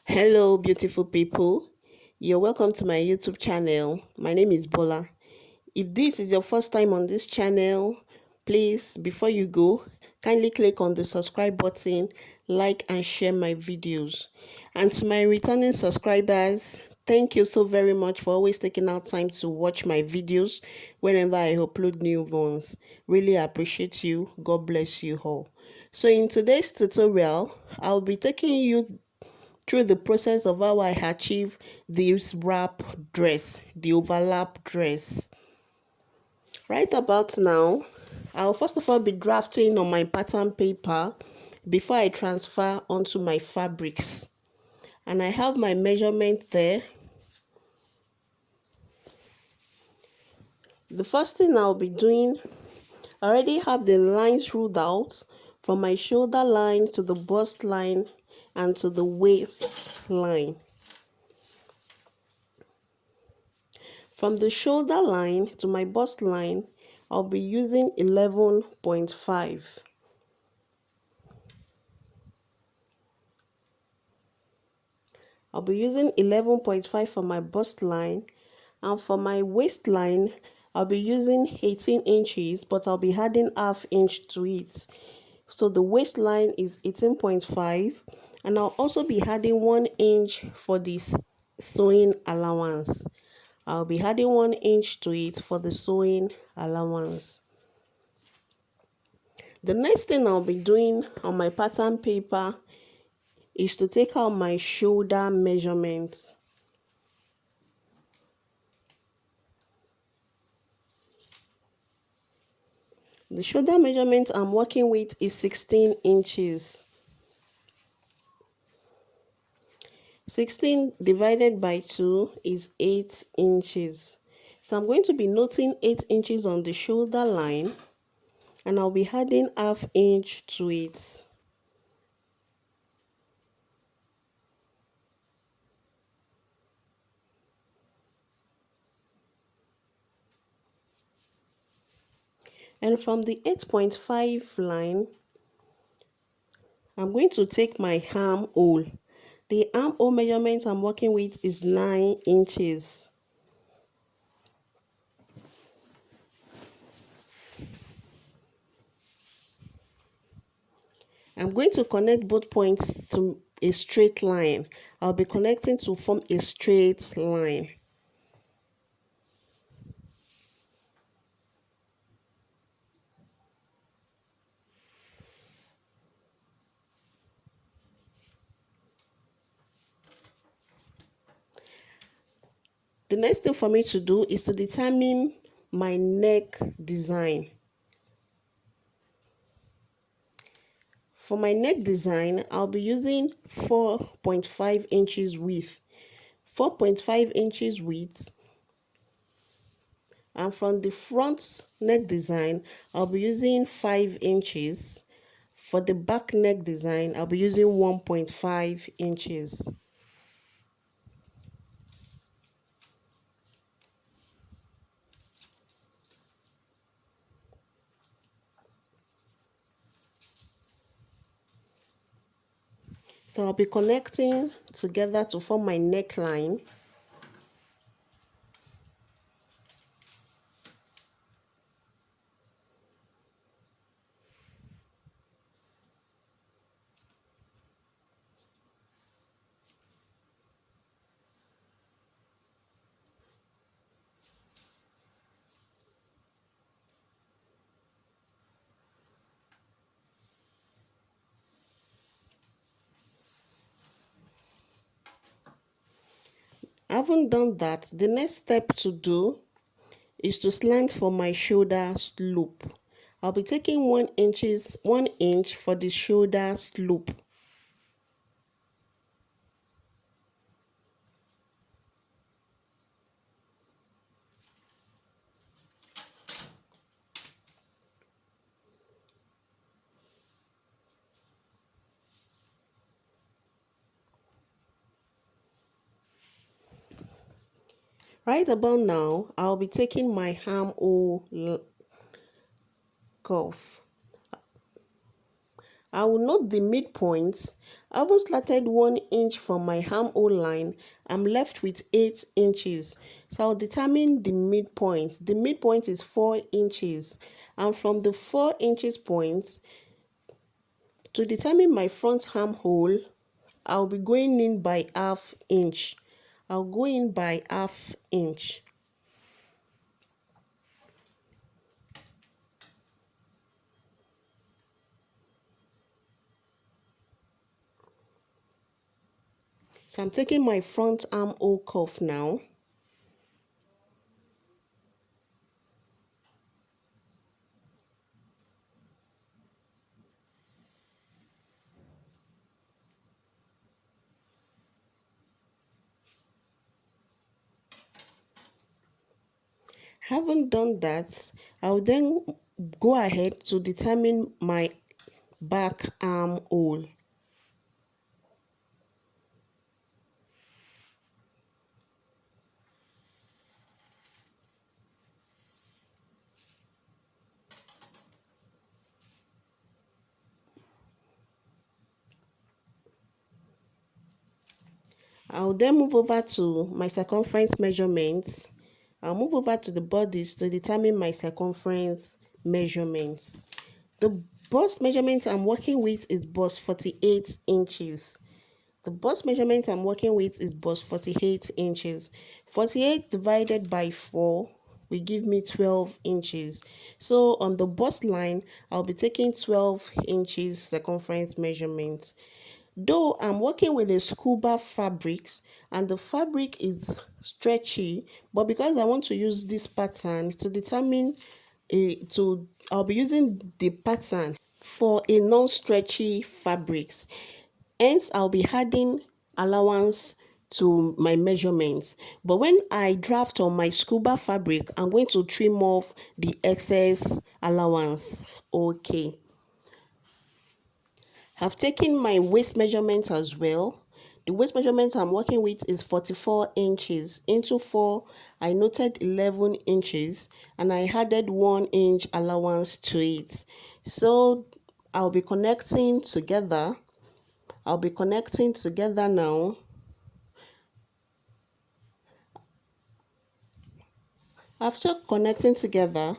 Hello, beautiful people. You're welcome to my YouTube channel. My name is Bola. If this is your first time on this channel, please, before you go, kindly click on the subscribe button, like and share my videos. And to my returning subscribers, thank you so very much for always taking out time to watch my videos whenever I upload new ones. Really appreciate you. God bless you all. So in today's tutorial, I'll be taking you through the process of how I achieve this wrap dress, the overlap dress. Right about now, I'll first of all be drafting on my pattern paper before I transfer onto my fabrics. And I have my measurement there. The first thing I'll be doing, I already have the lines ruled out from my shoulder line to the bust line and to the waist line. From the shoulder line to my bust line, I'll be using 11.5. I'll be using 11.5 for my bust line, and for my waistline, I'll be using 18 inches, but I'll be adding half inch to it. So the waistline is 18.5, and I'll also be adding 1 inch for this sewing allowance. I'll be adding 1 inch to it for the sewing allowance. The next thing I'll be doing on my pattern paper is to take out my shoulder measurements. The shoulder measurement I'm working with is 16 inches. 16 divided by 2 is 8 inches. So I'm going to be noting 8 inches on the shoulder line, and I'll be adding half inch to it. And from the 8.5 line, I'm going to take my armhole. The armhole measurement I'm working with is 9 inches. I'm going to connect both points to a straight line. I'll be connecting to form a straight line. The next thing for me to do is to determine my neck design. For my neck design, I'll be using 4.5 inches width. 4.5 inches width. And from the front neck design, I'll be using 5 inches. For the back neck design, I'll be using 1.5 inches. So I'll be connecting together to form my neckline. Having done that, the next step to do is to slant for my shoulder slope. I'll be taking 1 inch for the shoulder slope. Right about now, I'll be taking my armhole curve. I will note the midpoint. Having started 1 inch from my armhole line, I'm left with 8 inches. So I'll determine the midpoint. The midpoint is 4 inches. And from the 4 inches point, to determine my front armhole, I'll be going in by half inch. I'll go in by half inch. So I'm taking my front armhole cuff now. Having done that, I'll then go ahead to determine my back armhole. I'll then move over to my circumference measurements. I'll move over to the bodies to determine my circumference measurements. The bust measurement I'm working with is bust 48 inches. The bust measurement I'm working with is bust 48 inches. 48 divided by 4 will give me 12 inches. So on the bust line, I'll be taking 12 inches circumference measurement. Though I'm working with a scuba fabrics and the fabric is stretchy, but because I want to use this pattern to determine I'll be using the pattern for a non-stretchy fabrics. Hence, I'll be adding allowance to my measurements. But when I draft on my scuba fabric, I'm going to trim off the excess allowance. Okay. I've taken my waist measurement as well. The waist measurement I'm working with is 44 inches. Into 4, I noted 11 inches and I added 1 inch allowance to it. So I'll be connecting together. I'll be connecting together now. After connecting together,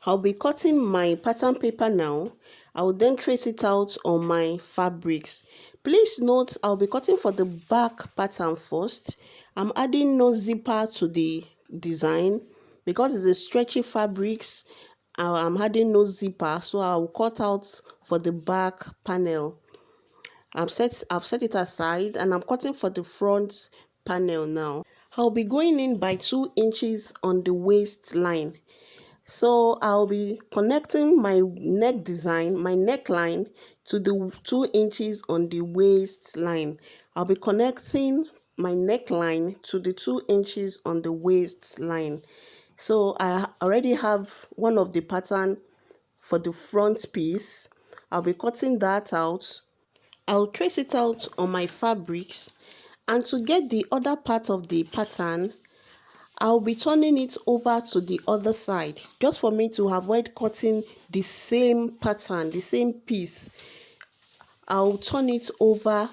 I'll be cutting my pattern paper now. I will then trace it out on my fabrics. Please note I'll be cutting for the back pattern first. I'm adding no zipper to the design because it's a stretchy fabrics. I'm adding no zipper, so I'll cut out for the back panel. I've set it aside and I'm cutting for the front panel now. I'll be going in by 2 inches on the waistline. So I'll be connecting my neck design, my neckline to the 2 inches on the waistline. I'll be connecting my neckline to the 2 inches on the waistline. So I already have one of the pattern for the front piece. I'll be cutting that out. I'll trace it out on my fabrics, and to get the other part of the pattern, I'll be turning it over to the other side just for me to avoid cutting the same pattern, the same piece. I'll turn it over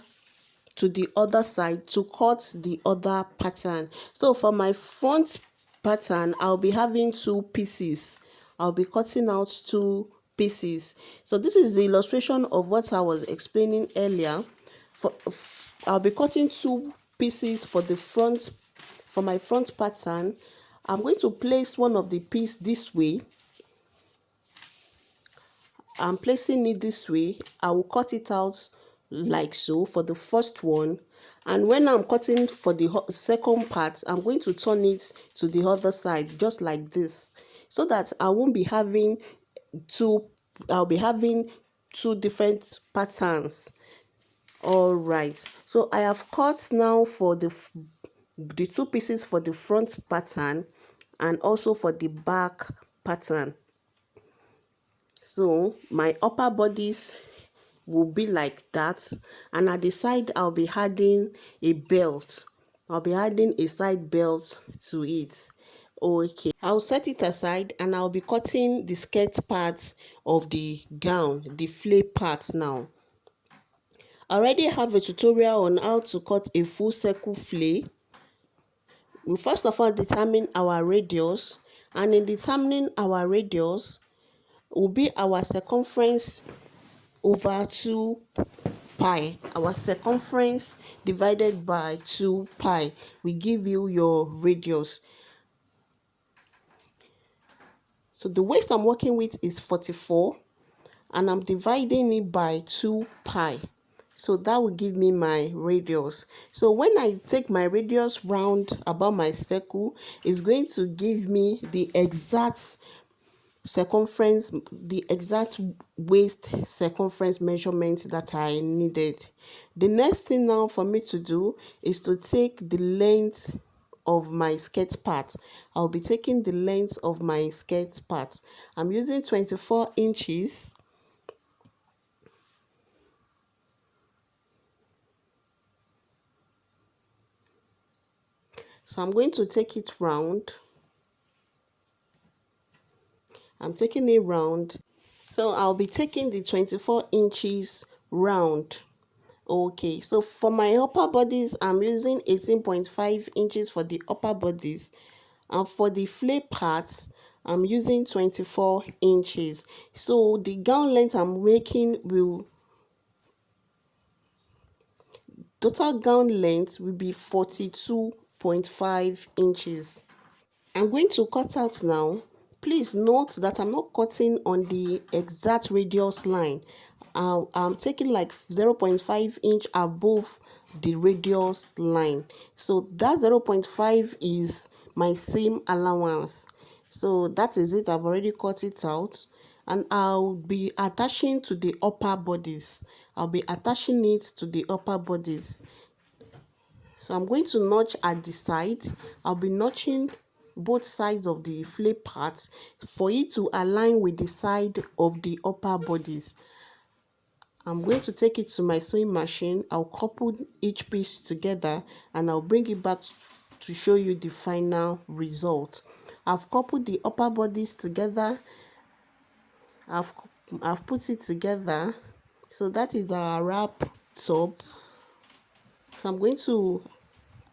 to the other side to cut the other pattern. So for my front pattern, I'll be having 2 pieces. I'll be cutting out 2 pieces. So this is the illustration of what I was explaining earlier. I'll be cutting 2 pieces for the front, for my front pattern. I'm going to place one of the piece this way. I'm placing it this way. I will cut it out like so for the first one, and when I'm cutting for the second part, I'm going to turn it to the other side just like this, so that I won't be having two I'll be having 2 different patterns. All right, so I have cut now for the 2 pieces for the front pattern and also for the back pattern. So my upper bodies will be like that, and at the side I'll be adding a belt. I'll be adding a side belt to it. Okay, I'll set it aside and I'll be cutting the skirt part of the gown, the flare part now. I already have a tutorial on how to cut a full circle flay. We first of all determine our radius, and in determining our radius will be our circumference over 2 pi. Our circumference divided by 2 pi will give you your radius. So the waist I'm working with is 44, and I'm dividing it by 2 pi. So that will give me my radius. So when I take my radius round about my circle, it's going to give me the exact circumference, the exact waist circumference measurement that I needed. The next thing now for me to do is to take the length of my skirt part. I'll be taking the length of my skirt part. I'm using 24 inches. So I'm going to take it round. I'm taking it round. So I'll be taking the 24 inches round. Okay, so for my upper bodies, I'm using 18.5 inches for the upper bodies. And for the flay parts, I'm using 24 inches. So the gown length I'm making will, total gown length will be 42.5 inches. I'm going to cut out now. Please note that I'm not cutting on the exact radius line. I'm taking like 0.5 inch above the radius line. So that 0.5 is my seam allowance. So that is it. I've already cut it out. And I'll be attaching to the upper bodies. I'll be attaching it to the upper bodies. So I'm going to notch at the side. I'll be notching both sides of the flay part for it to align with the side of the upper bodies. I'm going to take it to my sewing machine. I'll couple each piece together and I'll bring it back to show you the final result. I've coupled the upper bodies together. I've put it together. So that is our wrap top. So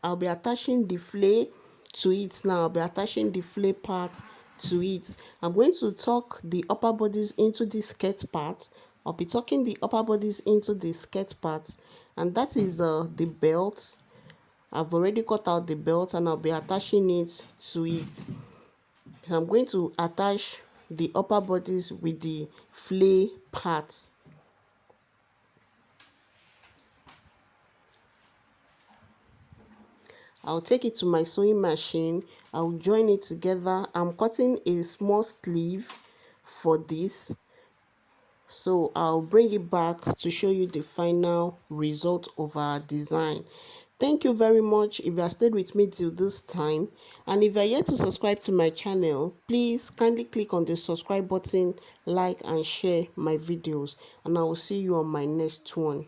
I'll be attaching the flay to it now. I'll be attaching the flay part to it. I'm going to tuck the upper bodies into the skirt part. I'll be tucking the upper bodies into the skirt part, and that is the belt. I've already cut out the belt and I'll be attaching it to it. So I'm going to attach the upper bodies with the flay parts. I'll take it to my sewing machine. I'll join it together. I'm cutting a small sleeve for this. So I'll bring it back to show you the final result of our design. Thank you very much if you have stayed with me till this time. And if you are yet to subscribe to my channel, please kindly click on the subscribe button, like and share my videos. And I will see you on my next one.